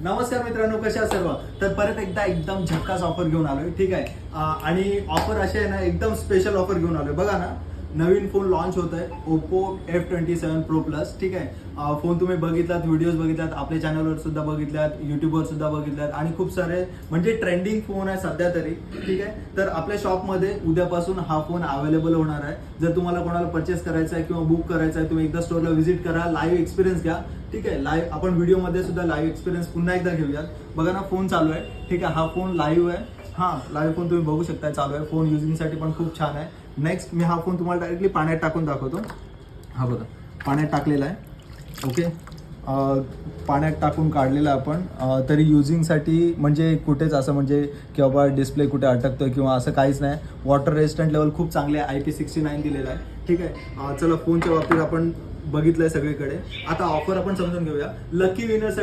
नमस्कार मित्रांनो, कशा आहात सर्व. तर परत एकदा एकदम झक्कास ऑफर घेऊन आलोय. ठीक आहे. आणि ऑफर अशी आहे ना, एकदम स्पेशल ऑफर घेऊन आलोय. बघा ना, नवीन फोन लॉन्च होत आहे ओप्पो F27 Pro Plus. ठीक आहे. फोन तुम्ही बघितलात, व्हिडिओज बघितलात, आपल्या चॅनलवर सुद्धा बघितल्यात, युट्यूबवर सुद्धा बघितल्यात आणि खूप सारे म्हणजे ट्रेंडिंग फोन आहे सध्या तरी. ठीक आहे. तर आपल्या शॉपमध्ये उद्यापासून हा फोन अवेलेबल होणार आहे. जर तुम्हाला कोणाला परचेस करायचा आहे किंवा बुक करायचा आहे, तुम्ही एकदा स्टोरला व्हिजिट करा, लाईव्ह एक्सपिरियन्स घ्या. ठीक आहे. लाईव्ह आपण व्हिडिओमध्ये सुद्धा लाईव्ह एक्सपिरियन्स पुन्हा एकदा घेऊयात. बघा ना, फोन चालू आहे. ठीक आहे. हा फोन लाईव्ह आहे. हां, लाईव्ह फोन तुम्ही बघू शकता, चालू आहे. फोन युजिंगसाठी पण खूप छान आहे. नेक्स्ट मी हा फोन तुम्हाला डायरेक्टली पाण्यात टाकून दाखवतो. हा बघा, पाण्यात टाकलेला आहे. ओके. पाण्यात टाकून काढलेलं आपण. तरी युजिंगसाठी म्हणजे कुठेच असं म्हणजे की बाबा डिस्प्ले कुठे अटकतो किंवा असं काहीच नाही. वॉटर रेजिस्टंट लेवल खूप चांगले आहे. IP69 दिलेलं आहे. ठीक आहे. चला, फोनच्या बाबतीत आपण बघितलंय सगळीकडे. आता ऑफर आपण समजून घेऊया. लकी विनरसाठी